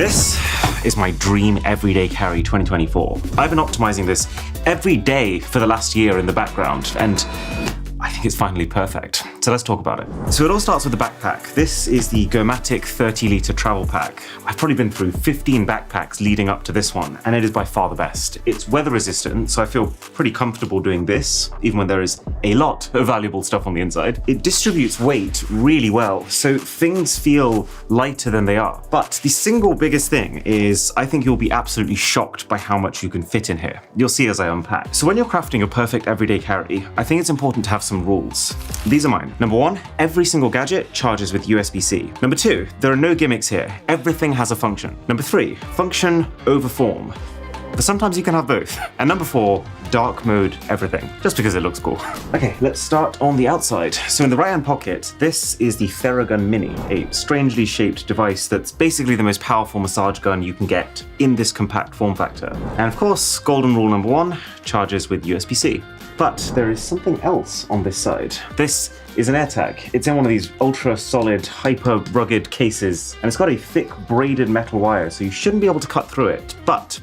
This is my dream everyday carry 2024. I've been optimizing this every day for the last year in the background, and I think it's finally perfect. So let's talk about it. So it all starts with the backpack. This is the Gomatic 30-litre travel pack. I've probably been through 15 backpacks leading up to this one, and it is by far the best. It's weather resistant, so I feel pretty comfortable doing this, even when there is a lot of valuable stuff on the inside. It distributes weight really well, so things feel lighter than they are. But the single biggest thing is I think you'll be absolutely shocked by how much you can fit in here. You'll see as I unpack. So when you're crafting a perfect everyday carry, I think it's important to have some rules. These are mine. Number 1, every single gadget charges with USB-C. Number 2, there are no gimmicks here. Everything has a function. Number 3, function over form. But sometimes you can have both. And number 4, dark mode everything, just because it looks cool. Okay, let's start on the outside. So in the right-hand pocket, this is the Theragun Mini, a strangely shaped device that's basically the most powerful massage gun you can get in this compact form factor. And of course, golden rule number 1, charges with USB-C. But there is something else on this side. This is an AirTag. It's in one of these ultra solid, hyper rugged cases, and it's got a thick braided metal wire, so you shouldn't be able to cut through it. But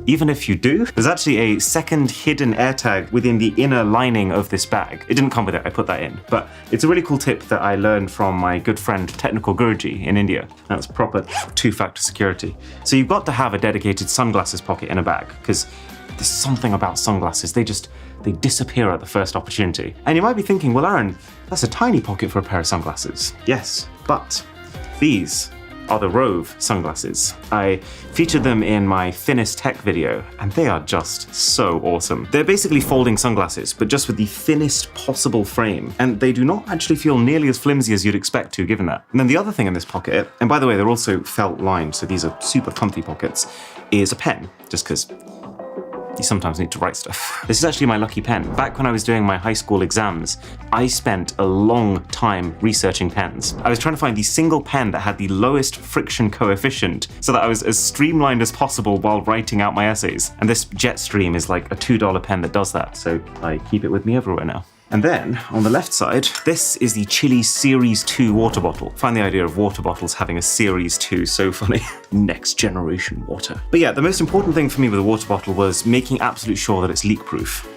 even if you do, there's actually a second hidden AirTag within the inner lining of this bag. It didn't come with it, I put that in. But it's a really cool tip that I learned from my good friend Technical Guruji in India. That's proper two-factor security. So you've got to have a dedicated sunglasses pocket in a bag, because there's something about sunglasses, they disappear at the first opportunity. And you might be thinking, well, Aaron, that's a tiny pocket for a pair of sunglasses. Yes, but these are the Rove sunglasses. I featured them in my thinnest tech video, and they are just so awesome. They're basically folding sunglasses, but just with the thinnest possible frame, and they do not actually feel nearly as flimsy as you'd expect to, given that. And then the other thing in this pocket, and by the way, they're also felt lined, so these are super comfy pockets, is a pen, just because you sometimes need to write stuff. This is actually my lucky pen. Back when I was doing my high school exams, I spent a long time researching pens. I was trying to find the single pen that had the lowest friction coefficient so that I was as streamlined as possible while writing out my essays. And this Jetstream is like a $2 pen that does that, so I keep it with me everywhere now. And then, on the left side, this is the Chili Series 2 water bottle. I find the idea of water bottles having a Series 2 so funny. Next generation water. But yeah, the most important thing for me with a water bottle was making absolute sure that it's leak-proof.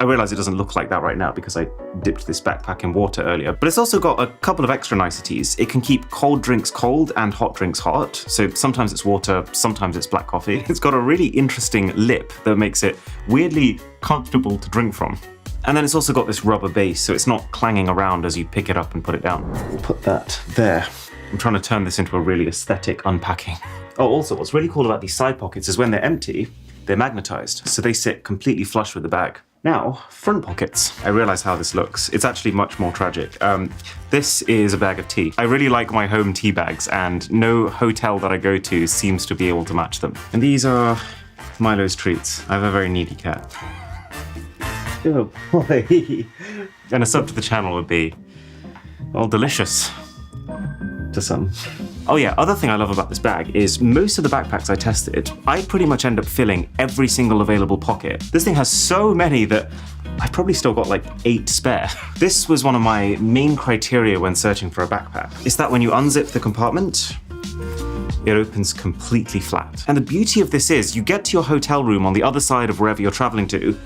I realize it doesn't look like that right now because I dipped this backpack in water earlier, but it's also got a couple of extra niceties. It can keep cold drinks cold and hot drinks hot. So sometimes it's water, sometimes it's black coffee. It's got a really interesting lip that makes it weirdly comfortable to drink from. And then it's also got this rubber base, so it's not clanging around as you pick it up and put it down. We'll put that there. I'm trying to turn this into a really aesthetic unpacking. Oh, also, what's really cool about these side pockets is when they're empty, they're magnetized, so they sit completely flush with the bag. Now, front pockets. I realize how this looks. It's actually much more tragic. This is a bag of tea. I really like my home tea bags, and no hotel that I go to seems to be able to match them. And these are Milo's treats. I have a very needy cat. Oh boy. And a sub to the channel would be, well, delicious. To some. Oh yeah, other thing I love about this bag is most of the backpacks I tested, I pretty much end up filling every single available pocket. This thing has so many that I've probably still got like 8 spare. This was one of my main criteria when searching for a backpack. It's that when you unzip the compartment, it opens completely flat. And the beauty of this is you get to your hotel room on the other side of wherever you're traveling to,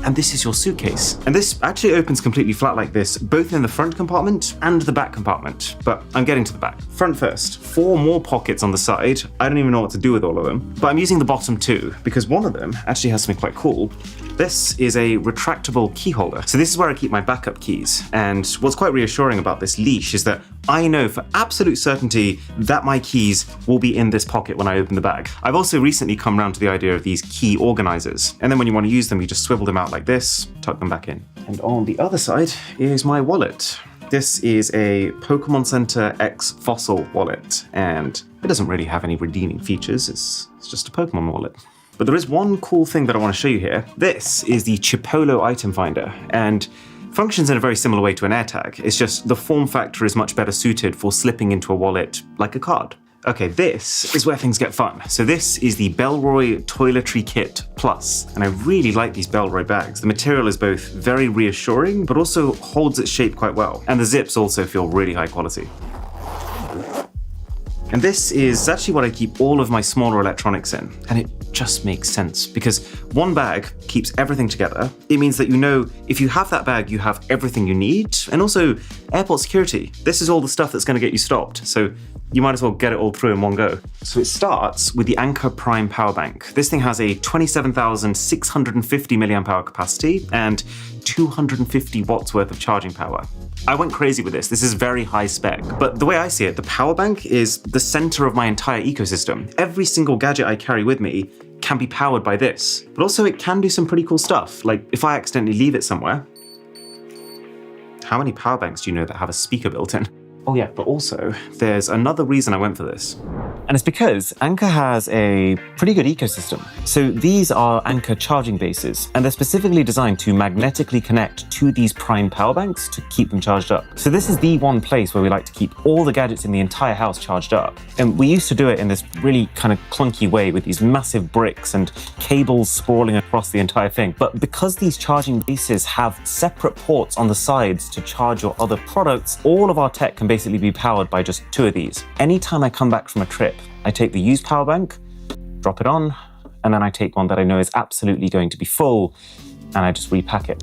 and this is your suitcase. And this actually opens completely flat like this, both in the front compartment and the back compartment. But I'm getting to the back. Front first. 4 more pockets on the side. I don't even know what to do with all of them. But I'm using the bottom 2, because one of them actually has something quite cool. This is a retractable key holder. So this is where I keep my backup keys. And what's quite reassuring about this leash is that I know for absolute certainty that my keys will be in this pocket when I open the bag. I've also recently come around to the idea of these key organizers. And then when you want to use them, you just swivel them out like this, tuck them back in. And on the other side is my wallet. This is a Pokemon Center X Fossil wallet, and it doesn't really have any redeeming features. It's just a Pokemon wallet. But there is one cool thing that I want to show you here. This is the Chipolo item finder, and functions in a very similar way to an AirTag. It's just the form factor is much better suited for slipping into a wallet like a card. Okay, this is where things get fun. So this is the Bellroy Toiletry Kit Plus, and I really like these Bellroy bags. The material is both very reassuring, but also holds its shape quite well. And the zips also feel really high quality. And this is actually what I keep all of my smaller electronics in. And it just makes sense because one bag keeps everything together. It means that you know if you have that bag, you have everything you need. And also airport security. This is all the stuff that's going to get you stopped. So you might as well get it all through in one go. So it starts with the Anker Prime Power Bank. This thing has a 27,650 milliamp hour capacity and 250 watts worth of charging power. I went crazy with this. This is very high spec. But the way I see it, the power bank is the center of my entire ecosystem. Every single gadget I carry with me can be powered by this. But also it can do some pretty cool stuff. Like if I accidentally leave it somewhere. How many power banks do you know that have a speaker built in? Oh yeah, but also there's another reason I went for this. And it's because Anker has a pretty good ecosystem. So these are Anker charging bases, and they're specifically designed to magnetically connect to these Prime power banks to keep them charged up. So this is the one place where we like to keep all the gadgets in the entire house charged up. And we used to do it in this really kind of clunky way with these massive bricks and cables sprawling across the entire thing. But because these charging bases have separate ports on the sides to charge your other products, all of our tech can basically be powered by just 2 of these. Anytime I come back from a trip, I take the used power bank, drop it on, and then I take one that I know is absolutely going to be full, and I just repack it.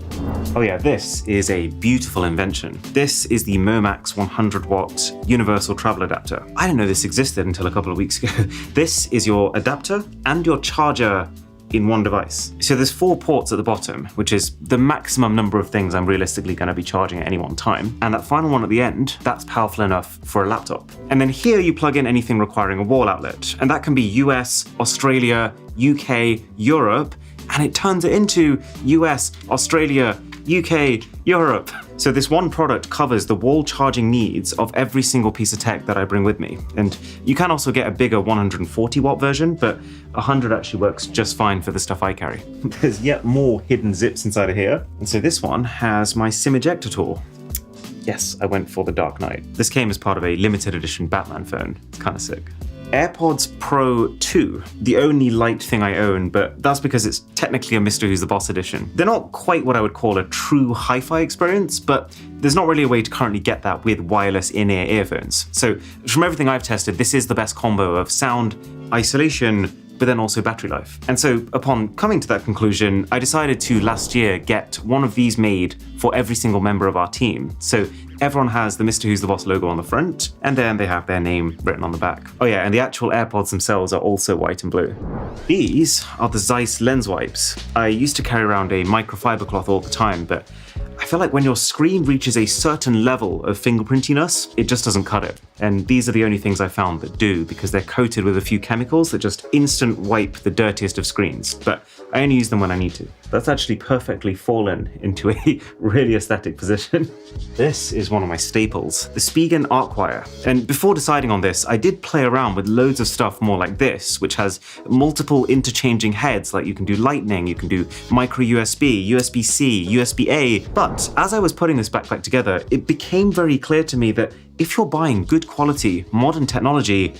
Oh yeah, this is a beautiful invention. This is the Momax 100 watt universal travel adapter. I didn't know this existed until a couple of weeks ago. This is your adapter and your charger in one device. So there's 4 ports at the bottom, which is the maximum number of things I'm realistically going to be charging at any one time. And that final one at the end, that's powerful enough for a laptop. And then here you plug in anything requiring a wall outlet. And that can be US, Australia, UK, Europe, and it turns it into US, Australia, UK, Europe. So this one product covers the wall charging needs of every single piece of tech that I bring with me. And you can also get a bigger 140 watt version, but 100 actually works just fine for the stuff I carry. There's yet more hidden zips inside of here. And so this one has my SIM ejector tool. Yes, I went for the Dark Knight. This came as part of a limited edition Batman phone. It's kind of sick. AirPods Pro 2, the only light thing I own, but that's because it's technically a Mr. Who's the Boss edition. They're not quite what I would call a true hi-fi experience, but there's not really a way to currently get that with wireless in-ear earphones. So from everything I've tested, this is the best combo of sound, isolation, but then also battery life. And so upon coming to that conclusion, I decided to last year get one of these made for every single member of our team. So everyone has the Mr. Who's the Boss logo on the front, and then they have their name written on the back. Oh yeah, and the actual AirPods themselves are also white and blue. These are the Zeiss lens wipes. I used to carry around a microfiber cloth all the time, but I feel like when your screen reaches a certain level of fingerprintiness, it just doesn't cut it. And these are the only things I found that do, because they're coated with a few chemicals that just instant wipe the dirtiest of screens. But I only use them when I need to. That's actually perfectly fallen into a really aesthetic position. This is one of my staples, the Spigen Arcwire. And before deciding on this, I did play around with loads of stuff more like this, which has multiple interchanging heads, like you can do Lightning, you can do micro USB, USB-C, USB-A. But as I was putting this backpack together, it became very clear to me that if you're buying good quality, modern technology,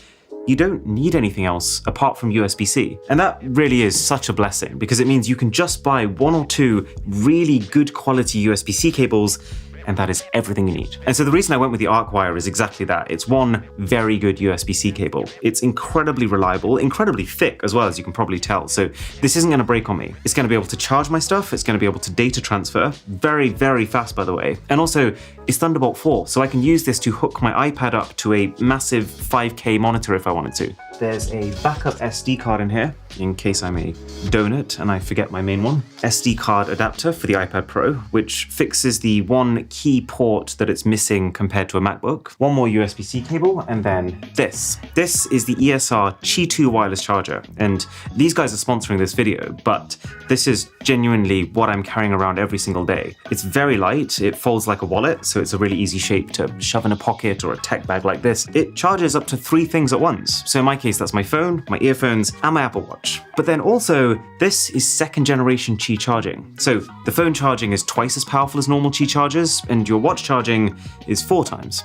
you don't need anything else apart from USB-C. And that really is such a blessing because it means you can just buy 1 or 2 really good quality USB-C cables, and that is everything you need. And so the reason I went with the Arcwire is exactly that. It's one very good USB-C cable. It's incredibly reliable, incredibly thick as well, as you can probably tell. So this isn't gonna break on me. It's gonna be able to charge my stuff. It's gonna be able to data transfer. Very, very fast, by the way. And also, it's Thunderbolt 4, so I can use this to hook my iPad up to a massive 5K monitor if I wanted to. There's a backup SD card in here, in case I'm a donut and I forget my main one. SD card adapter for the iPad Pro, which fixes the one key port that it's missing compared to a MacBook. One more USB-C cable, and then this. This is the ESR Qi 2 wireless charger, and these guys are sponsoring this video, but this is genuinely what I'm carrying around every single day. It's very light, it folds like a wallet, so it's a really easy shape to shove in a pocket or a tech bag like this. It charges up to 3 things at once, so in my case that's my phone, my earphones, and my Apple Watch. But then also, this is 2nd generation Qi charging. So the phone charging is twice as powerful as normal Qi chargers, and your watch charging is 4 times.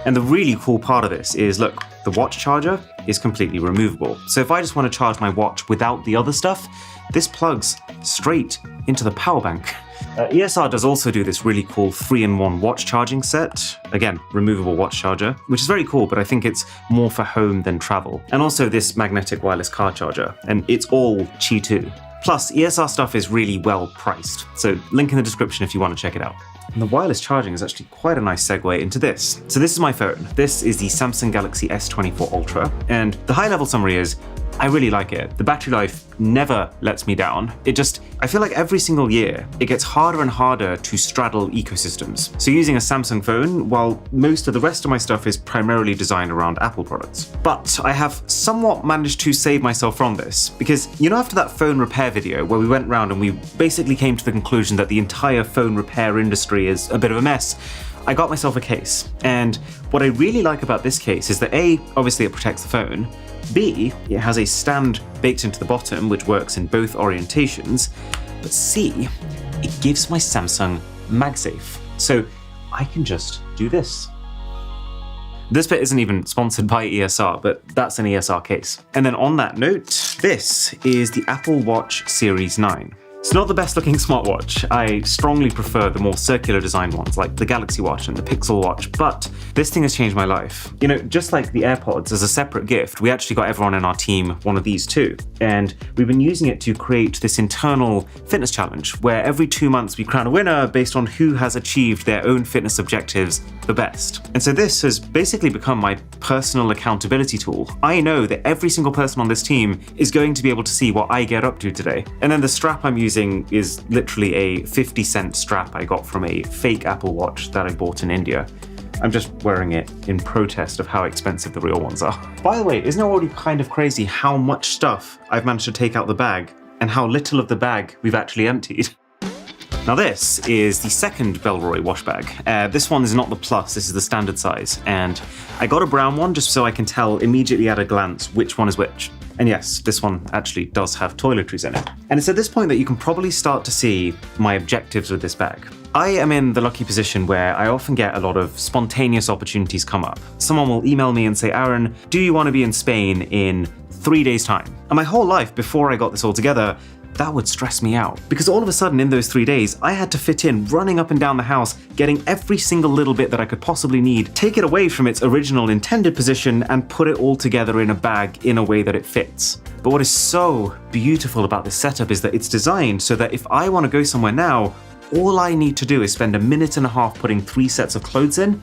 And the really cool part of this is, look, the watch charger is completely removable. So if I just want to charge my watch without the other stuff, this plugs straight into the power bank. ESR does also do this really cool 3-in-1 watch charging set. Again, removable watch charger, which is very cool, but I think it's more for home than travel. And also this magnetic wireless car charger, and it's all Qi 2. Plus, ESR stuff is really well priced, so link in the description if you want to check it out. And the wireless charging is actually quite a nice segue into this. So this is my phone. This is the Samsung Galaxy S24 Ultra, and the high-level summary is, I really like it. The battery life never lets me down. I feel like every single year, it gets harder and harder to straddle ecosystems. So using a Samsung phone, while most of the rest of my stuff is primarily designed around Apple products. But I have somewhat managed to save myself from this, because after that phone repair video where we went round and we basically came to the conclusion that the entire phone repair industry is a bit of a mess, I got myself a case. And what I really like about this case is that A, obviously it protects the phone, B, it has a stand baked into the bottom which works in both orientations, but C, it gives my Samsung MagSafe. So I can just do this. This bit isn't even sponsored by ESR, but that's an ESR case. And then on that note, this is the Apple Watch Series 9. It's not the best looking smartwatch. I strongly prefer the more circular designed ones like the Galaxy Watch and the Pixel Watch, but this thing has changed my life. Just like the AirPods, as a separate gift, we actually got everyone in our team one of these too. And we've been using it to create this internal fitness challenge where every 2 months we crown a winner based on who has achieved their own fitness objectives the best. And so this has basically become my personal accountability tool. I know that every single person on this team is going to be able to see what I get up to today. And then the strap I'm using is literally a 50-cent strap I got from a fake Apple Watch that I bought in India. I'm just wearing it in protest of how expensive the real ones are. By the way, isn't it already kind of crazy how much stuff I've managed to take out the bag and how little of the bag we've actually emptied? Now this is the second Bellroy wash bag. This one is not the plus, this is the standard size. And I got a brown one just so I can tell immediately at a glance which one is which. And yes, this one actually does have toiletries in it. And it's at this point that you can probably start to see my objectives with this bag. I am in the lucky position where I often get a lot of spontaneous opportunities come up. Someone will email me and say, Aaron, do you want to be in Spain in 3 days' time? And my whole life before I got this all together, that would stress me out. Because all of a sudden in those 3 days, I had to fit in running up and down the house, getting every single little bit that I could possibly need, take it away from its original intended position and put it all together in a bag in a way that it fits. But what is so beautiful about this setup is that it's designed so that if I want to go somewhere now, all I need to do is spend a minute and a half putting 3 sets of clothes in,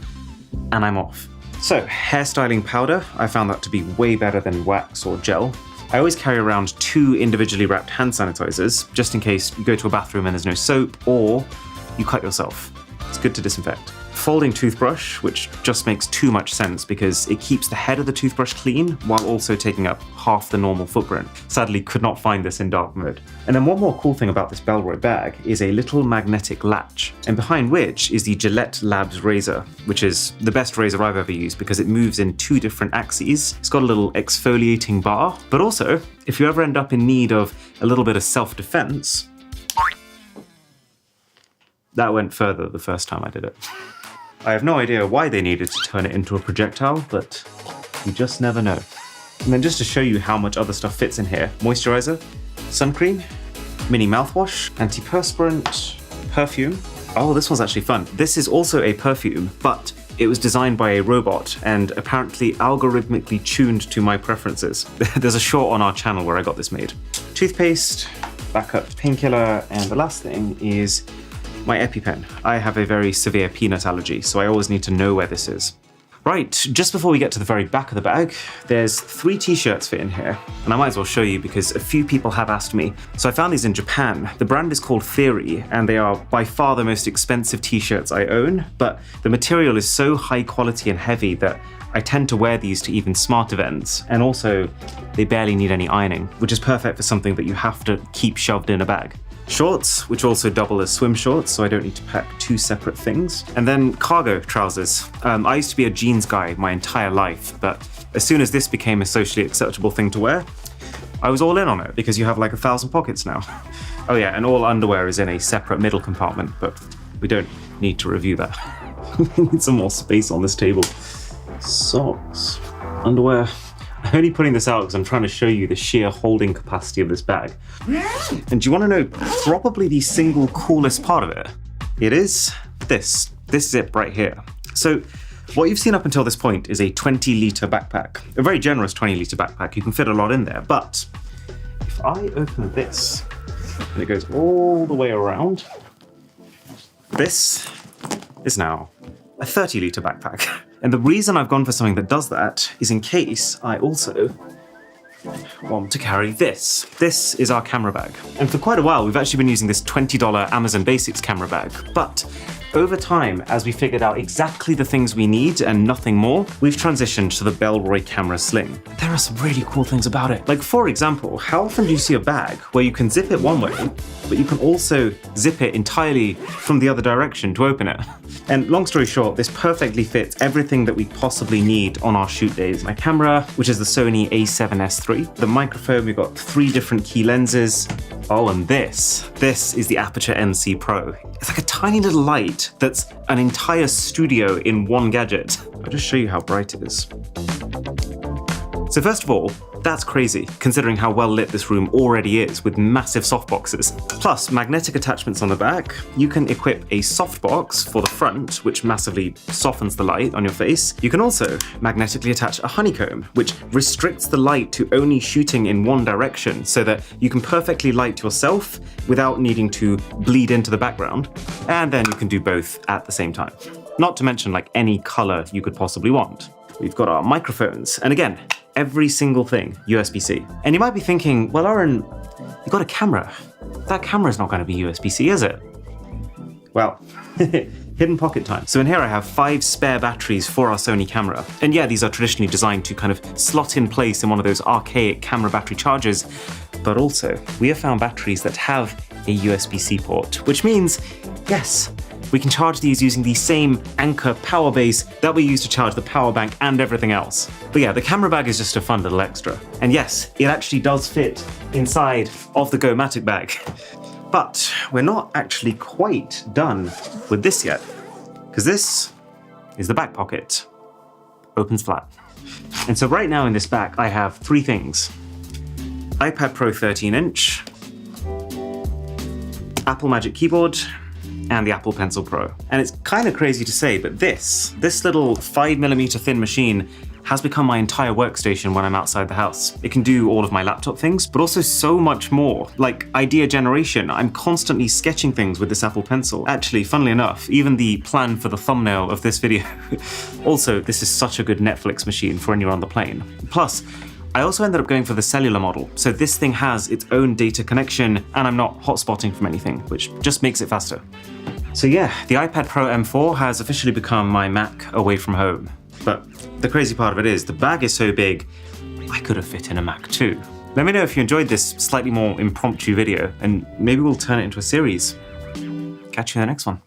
and I'm off. So, hairstyling powder, I found that to be way better than wax or gel. I always carry around 2 individually wrapped hand sanitizers, just in case you go to a bathroom and there's no soap, or you cut yourself. It's good to disinfect. Folding toothbrush, which just makes too much sense because it keeps the head of the toothbrush clean while also taking up half the normal footprint. Sadly, could not find this in dark mode. And then one more cool thing about this Bellroy bag is a little magnetic latch, and behind which is the Gillette Labs razor, which is the best razor I've ever used because it moves in 2 different axes. It's got a little exfoliating bar, but also, if you ever end up in need of a little bit of self-defense, that went further the first time I did it. I have no idea why they needed to turn it into a projectile, but you just never know. And then just to show you how much other stuff fits in here, moisturizer, sun cream, mini mouthwash, antiperspirant, perfume. Oh, this one's actually fun. This is also a perfume, but it was designed by a robot and apparently algorithmically tuned to my preferences. There's a short on our channel where I got this made. Toothpaste, backup painkiller, and the last thing is my EpiPen. I have a very severe peanut allergy, so I always need to know where this is. Right, just before we get to the very back of the bag, there's 3 t-shirts fit in here, and I might as well show you because a few people have asked me. So I found these in Japan. The brand is called Theory, and they are by far the most expensive t-shirts I own, but the material is so high quality and heavy that I tend to wear these to even smart events, and also they barely need any ironing, which is perfect for something that you have to keep shoved in a bag. Shorts, which also double as swim shorts, so I don't need to pack 2 separate things. And then cargo trousers. I used to be a jeans guy my entire life, but as soon as this became a socially acceptable thing to wear, I was all in on it because you have like 1,000 pockets now. Oh yeah, and all underwear is in a separate middle compartment, but we don't need to review that. We need some more space on this table. Socks, underwear. I'm only putting this out because I'm trying to show you the sheer holding capacity of this bag. And do you want to know probably the single coolest part of it? It is this zip right here. So what you've seen up until this point is a 20-litre backpack, a very generous 20-litre backpack. You can fit a lot in there, but if I open this and it goes all the way around, this is now a 30-litre backpack. And the reason I've gone for something that does that is in case I also want to carry this. This is our camera bag. And for quite a while, we've actually been using this $20 Amazon Basics camera bag. But over time, as we figured out exactly the things we need and nothing more, we've transitioned to the Bellroy Camera Sling. There are some really cool things about it. Like, for example, how often do you see a bag where you can zip it one way, but you can also zip it entirely from the other direction to open it? And long story short, this perfectly fits everything that we possibly need on our shoot days. My camera, which is the Sony a7S III, the microphone, we've got 3 different key lenses. Oh, and this is the Aputure NC Pro. It's like a tiny little light that's an entire studio in one gadget. I'll just show you how bright it is. So first of all, that's crazy, considering how well lit this room already is with massive softboxes. Plus, magnetic attachments on the back. You can equip a softbox for the front, which massively softens the light on your face. You can also magnetically attach a honeycomb, which restricts the light to only shooting in one direction so that you can perfectly light yourself without needing to bleed into the background. And then you can do both at the same time. Not to mention like any color you could possibly want. We've got our microphones, and again, every single thing USB-C. And you might be thinking, well, Aaron, you got a camera. That camera's not going to be USB-C, is it? Well, hidden pocket time. So in here I have 5 spare batteries for our Sony camera. And yeah, these are traditionally designed to kind of slot in place in one of those archaic camera battery chargers. But also, we have found batteries that have a USB-C port, which means, yes, we can charge these using the same Anker power base that we use to charge the power bank and everything else. But yeah, the camera bag is just a fun little extra. And yes, it actually does fit inside of the Gomatic bag. But we're not actually quite done with this yet, because this is the back pocket. Opens flat. And so right now in this back, I have 3 things. iPad Pro 13-inch, Apple Magic Keyboard, and the Apple Pencil Pro. And it's kind of crazy to say, but this little 5mm thin machine has become my entire workstation when I'm outside the house. It can do all of my laptop things, but also so much more, like idea generation. I'm constantly sketching things with this Apple Pencil. Actually, funnily enough, even the plan for the thumbnail of this video. Also, this is such a good Netflix machine for when you're on the plane. Plus, I also ended up going for the cellular model, so this thing has its own data connection, and I'm not hotspotting from anything, which just makes it faster. So yeah, the iPad Pro M4 has officially become my Mac away from home. But the crazy part of it is, the bag is so big, I could have fit in a Mac too. Let me know if you enjoyed this slightly more impromptu video, and maybe we'll turn it into a series. Catch you in the next one.